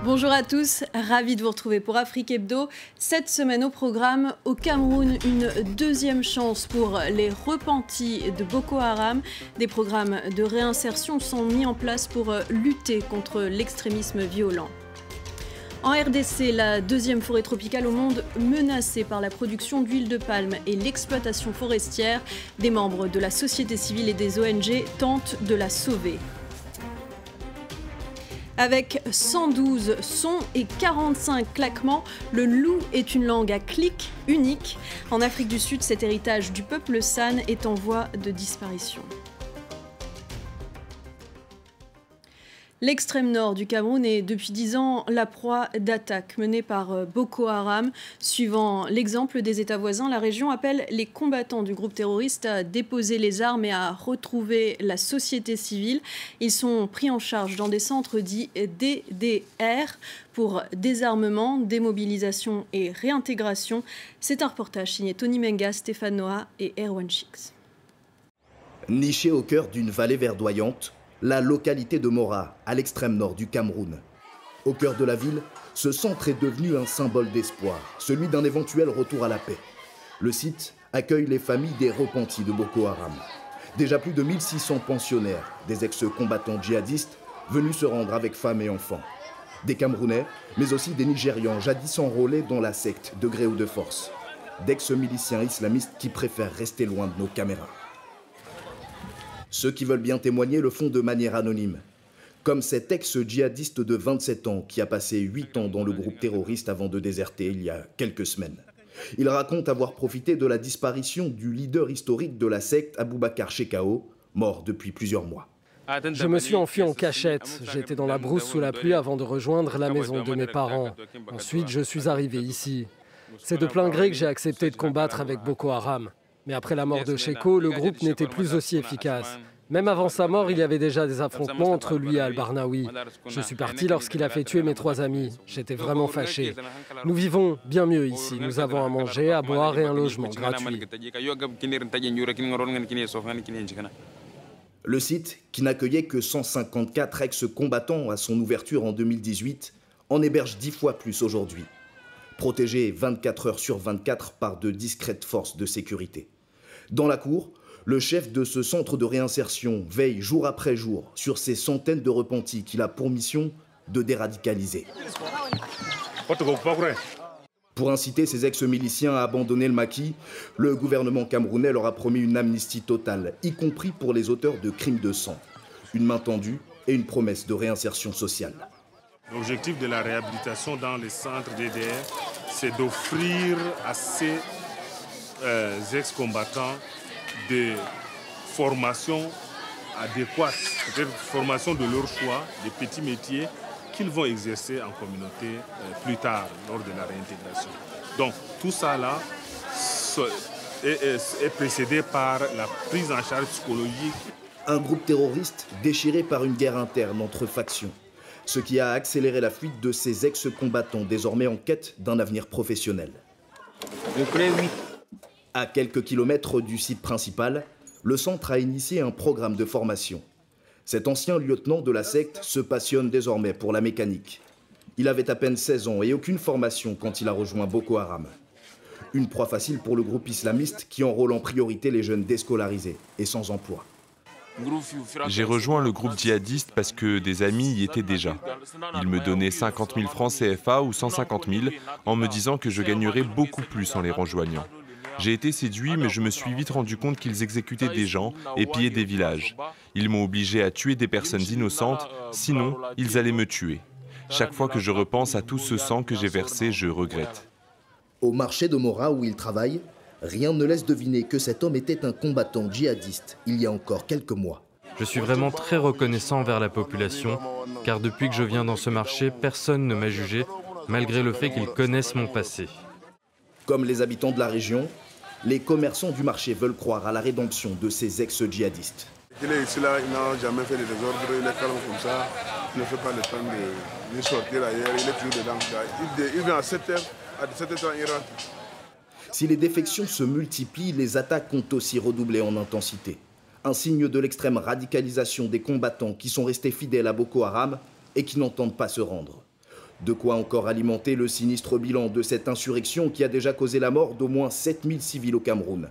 Bonjour à tous, ravi de vous retrouver pour Afrique Hebdo. Cette semaine au programme, au Cameroun, une deuxième chance pour les repentis de Boko Haram. Des programmes de réinsertion sont mis en place pour lutter contre l'extrémisme violent. En RDC, la deuxième forêt tropicale au monde menacée par la production d'huile de palme et l'exploitation forestière. Des membres de la société civile et des ONG tentent de la sauver. Avec 112 sons et 45 claquements, le loup est une langue à clics unique. En Afrique du Sud, cet héritage du peuple San est en voie de disparition. L'extrême nord du Cameroun est depuis 10 ans la proie d'attaques menées par Boko Haram. Suivant l'exemple des États voisins, la région appelle les combattants du groupe terroriste à déposer les armes et à retrouver la société civile. Ils sont pris en charge dans des centres dits DDR pour désarmement, démobilisation et réintégration. C'est un reportage signé Tony Menga, Stéphane Noah et Erwan Chicks. Niché au cœur d'une vallée verdoyante, la localité de Mora, à l'extrême nord du Cameroun. Au cœur de la ville, ce centre est devenu un symbole d'espoir, celui d'un éventuel retour à la paix. Le site accueille les familles des repentis de Boko Haram. Déjà plus de 1600 pensionnaires, des ex-combattants djihadistes, venus se rendre avec femmes et enfants. Des Camerounais, mais aussi des Nigérians jadis enrôlés dans la secte de gré ou de force. D'ex-miliciens islamistes qui préfèrent rester loin de nos caméras. Ceux qui veulent bien témoigner le font de manière anonyme. Comme cet ex-djihadiste de 27 ans qui a passé 8 ans dans le groupe terroriste avant de déserter il y a quelques semaines. Il raconte avoir profité de la disparition du leader historique de la secte, Aboubacar Shekau, mort depuis plusieurs mois. Je me suis enfui en cachette. J'étais dans la brousse sous la pluie avant de rejoindre la maison de mes parents. Ensuite, je suis arrivé ici. C'est de plein gré que j'ai accepté de combattre avec Boko Haram. Mais après la mort de Shekau, le groupe n'était plus aussi efficace. Même avant sa mort, il y avait déjà des affrontements entre lui et Al-Barnaoui. Je suis parti lorsqu'il a fait tuer mes 3 amis. J'étais vraiment fâché. Nous vivons bien mieux ici. Nous avons à manger, à boire et un logement gratuit. Le site, qui n'accueillait que 154 ex-combattants à son ouverture en 2018, en héberge 10 fois plus aujourd'hui. Protégé 24 heures sur 24 par de discrètes forces de sécurité. Dans la cour, le chef de ce centre de réinsertion veille jour après jour sur ces centaines de repentis qu'il a pour mission de déradicaliser. Pour inciter ces ex-miliciens à abandonner le maquis, le gouvernement camerounais leur a promis une amnistie totale, y compris pour les auteurs de crimes de sang. Une main tendue et une promesse de réinsertion sociale. L'objectif de la réhabilitation dans les centres DDR, c'est d'offrir à ces ex-combattants des formations adéquates, peut-être formation de leur choix, des petits métiers qu'ils vont exercer en communauté plus tard, lors de la réintégration. Donc tout ça là est précédé par la prise en charge psychologique. Un groupe terroriste déchiré par une guerre interne entre factions, ce qui a accéléré la fuite de ces ex-combattants désormais en quête d'un avenir professionnel. À quelques kilomètres du site principal, le centre a initié un programme de formation. Cet ancien lieutenant de la secte se passionne désormais pour la mécanique. Il avait à peine 16 ans et aucune formation quand il a rejoint Boko Haram. Une proie facile pour le groupe islamiste qui enrôle en priorité les jeunes déscolarisés et sans emploi. J'ai rejoint le groupe djihadiste parce que des amis y étaient déjà. Ils me donnaient 50 000 francs CFA ou 150 000 en me disant que je gagnerais beaucoup plus en les rejoignant. J'ai été séduit, mais je me suis vite rendu compte qu'ils exécutaient des gens et pillaient des villages. Ils m'ont obligé à tuer des personnes innocentes, sinon ils allaient me tuer. Chaque fois que je repense à tout ce sang que j'ai versé, je regrette. Au marché de Mora où il travaille, rien ne laisse deviner que cet homme était un combattant djihadiste il y a encore quelques mois. Je suis vraiment très reconnaissant envers la population, car depuis que je viens dans ce marché, personne ne m'a jugé, malgré le fait qu'ils connaissent mon passé. Comme les habitants de la région, les commerçants du marché veulent croire à la rédemption de ces ex-djihadistes. Il est ici là, il n'a jamais fait de désordre, il est calme comme ça, il ne fait pas le temps de sortir ailleurs, il est toujours dedans. Il vient à 7h, à 17h il rentre. Si les défections se multiplient, les attaques ont aussi redoublé en intensité. Un signe de l'extrême radicalisation des combattants qui sont restés fidèles à Boko Haram et qui n'entendent pas se rendre. De quoi encore alimenter le sinistre bilan de cette insurrection qui a déjà causé la mort d'au moins 7000 civils au Cameroun,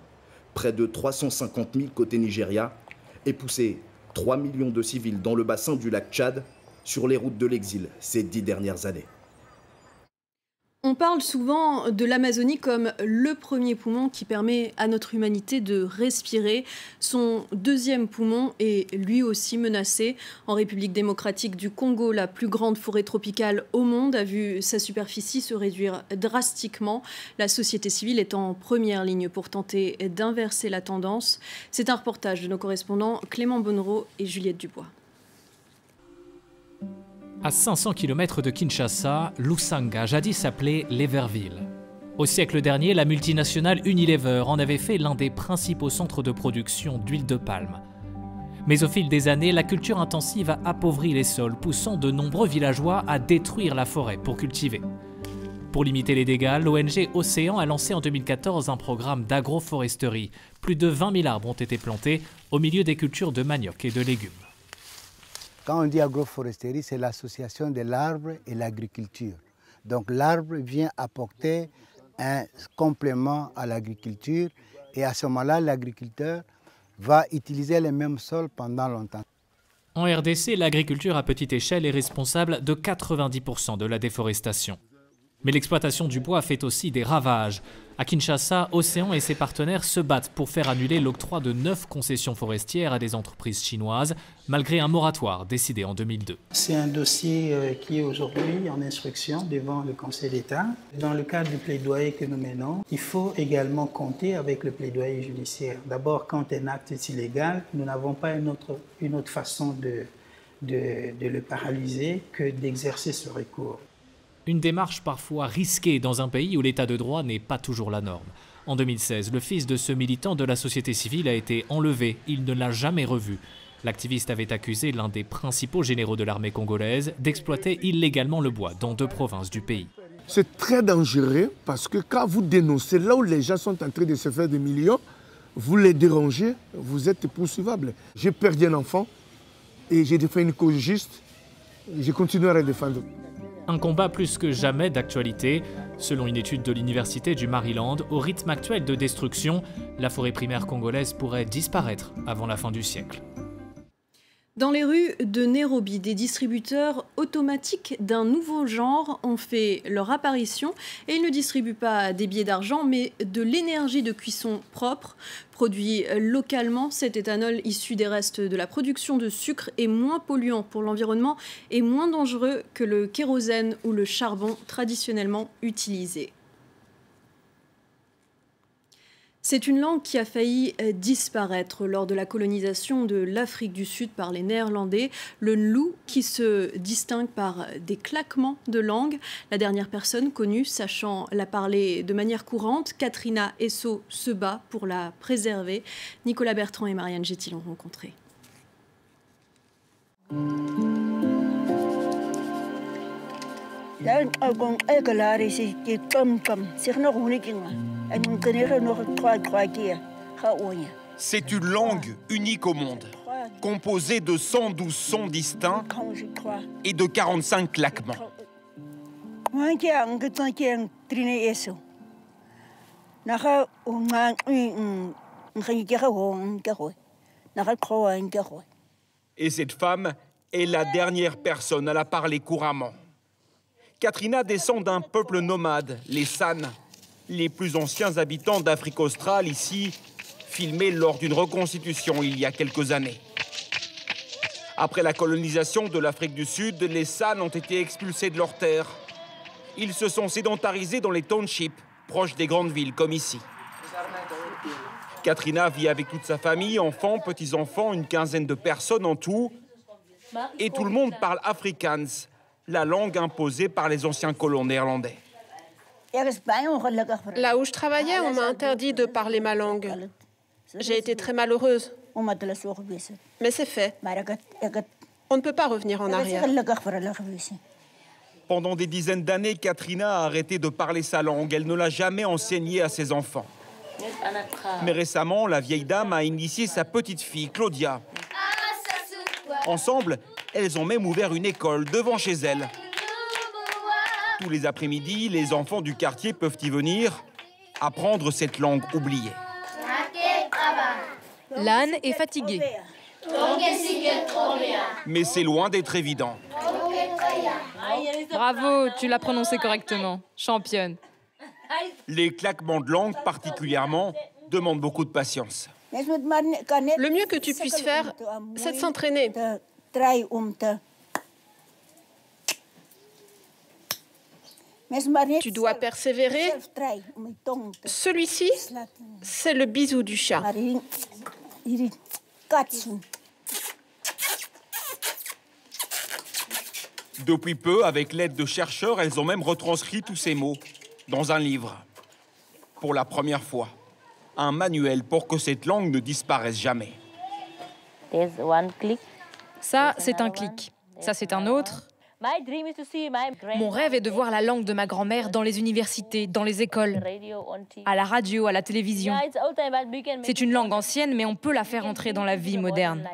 près de 350 000 côté Nigeria, et poussé 3 millions de civils dans le bassin du lac Tchad sur les routes de l'exil ces 10 dernières années. On parle souvent de l'Amazonie comme le premier poumon qui permet à notre humanité de respirer. Son deuxième poumon est lui aussi menacé. En République démocratique du Congo, la plus grande forêt tropicale au monde a vu sa superficie se réduire drastiquement. La société civile est en première ligne pour tenter d'inverser la tendance. C'est un reportage de nos correspondants Clément Bonnereau et Juliette Dubois. À 500 km de Kinshasa, Lusanga, jadis appelée Leverville. Au siècle dernier, la multinationale Unilever en avait fait l'un des principaux centres de production d'huile de palme. Mais au fil des années, la culture intensive a appauvri les sols, poussant de nombreux villageois à détruire la forêt pour cultiver. Pour limiter les dégâts, l'ONG Océan a lancé en 2014 un programme d'agroforesterie. Plus de 20 000 arbres ont été plantés au milieu des cultures de manioc et de légumes. Quand on dit agroforesterie, c'est l'association de l'arbre et l'agriculture. Donc l'arbre vient apporter un complément à l'agriculture et à ce moment-là, l'agriculteur va utiliser les mêmes sols pendant longtemps. En RDC, l'agriculture à petite échelle est responsable de 90% de la déforestation. Mais l'exploitation du bois fait aussi des ravages. À Kinshasa, Océan et ses partenaires se battent pour faire annuler l'octroi de 9 concessions forestières à des entreprises chinoises, malgré un moratoire décidé en 2002. C'est un dossier qui est aujourd'hui en instruction devant le Conseil d'État. Dans le cadre du plaidoyer que nous menons, il faut également compter avec le plaidoyer judiciaire. D'abord, quand un acte est illégal, nous n'avons pas une autre façon de le paralyser que d'exercer ce recours. Une démarche parfois risquée dans un pays où l'état de droit n'est pas toujours la norme. En 2016, le fils de ce militant de la société civile a été enlevé. Il ne l'a jamais revu. L'activiste avait accusé l'un des principaux généraux de l'armée congolaise d'exploiter illégalement le bois dans 2 provinces du pays. C'est très dangereux parce que quand vous dénoncez là où les gens sont en train de se faire des millions, vous les dérangez, vous êtes poursuivable. J'ai perdu un enfant et j'ai défendu une cause juste. Je continuerai à la défendre. Un combat plus que jamais d'actualité. Selon une étude de l'Université du Maryland, au rythme actuel de destruction, la forêt primaire congolaise pourrait disparaître avant la fin du siècle. Dans les rues de Nairobi, des distributeurs automatiques d'un nouveau genre ont fait leur apparition et ils ne distribuent pas des billets d'argent mais de l'énergie de cuisson propre. Produit localement, cet éthanol issu des restes de la production de sucre est moins polluant pour l'environnement et moins dangereux que le kérosène ou le charbon traditionnellement utilisés. C'est une langue qui a failli disparaître lors de la colonisation de l'Afrique du Sud par les Néerlandais, le nlou qui se distingue par des claquements de langue. La dernière personne connue sachant la parler de manière courante, Katrina Esso, se bat pour la préserver. Nicolas Bertrand et Marianne Getty l'ont rencontrée. C'est une langue unique au monde, composée de 112 sons distincts et de 45 claquements. Et cette femme est la dernière personne à la parler couramment. Katrina descend d'un peuple nomade, les San, les plus anciens habitants d'Afrique australe, ici, filmés lors d'une reconstitution il y a quelques années. Après la colonisation de l'Afrique du Sud, les San ont été expulsés de leurs terres. Ils se sont sédentarisés dans les townships, proches des grandes villes, comme ici. Katrina vit avec toute sa famille, enfants, petits-enfants, une quinzaine de personnes en tout. Et tout le monde parle Afrikaans, la langue imposée par les anciens colons néerlandais. Là où je travaillais, on m'a interdit de parler ma langue. J'ai été très malheureuse. Mais c'est fait. On ne peut pas revenir en arrière. Pendant des dizaines d'années, Katrina a arrêté de parler sa langue. Elle ne l'a jamais enseignée à ses enfants. Mais récemment, la vieille dame a initié sa petite fille, Claudia. Ensemble, elles ont même ouvert une école devant chez elle. Tous les après-midi, les enfants du quartier peuvent y venir apprendre cette langue oubliée. L'âne est fatigué. Mais c'est loin d'être évident. Bravo, tu l'as prononcé correctement. Championne. Les claquements de langue, particulièrement, demandent beaucoup de patience. Le mieux que tu puisses faire, c'est de s'entraîner. Tu dois persévérer. Celui-ci, c'est le bisou du chat. Depuis peu, avec l'aide de chercheurs, elles ont même retranscrit tous ces mots dans un livre. Pour la première fois, un manuel pour que cette langue ne disparaisse jamais. Ça, c'est un clic. Ça, c'est un autre. Mon rêve est de voir la langue de ma grand-mère dans les universités, dans les écoles, à la radio, à la télévision. C'est une langue ancienne, mais on peut la faire entrer dans la vie moderne.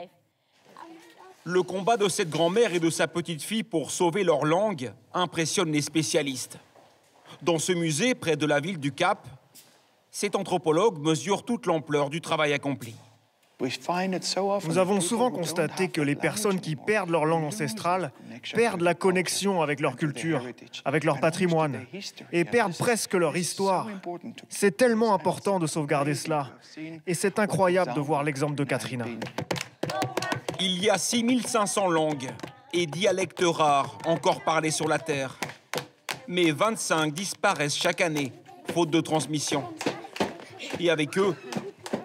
Le combat de cette grand-mère et de sa petite-fille pour sauver leur langue impressionne les spécialistes. Dans ce musée, près de la ville du Cap, cet anthropologue mesure toute l'ampleur du travail accompli. Nous avons souvent constaté que les personnes qui perdent leur langue ancestrale perdent la connexion avec leur culture, avec leur patrimoine, et perdent presque leur histoire. C'est tellement important de sauvegarder cela, et c'est incroyable de voir l'exemple de Katrina. Il y a 6500 langues et dialectes rares encore parlés sur la Terre. Mais 25 disparaissent chaque année, faute de transmission. Et avec eux,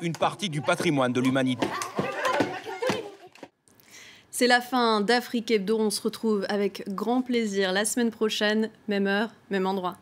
une partie du patrimoine de l'humanité. C'est la fin d'Afrique Hebdo. On se retrouve avec grand plaisir la semaine prochaine, même heure, même endroit.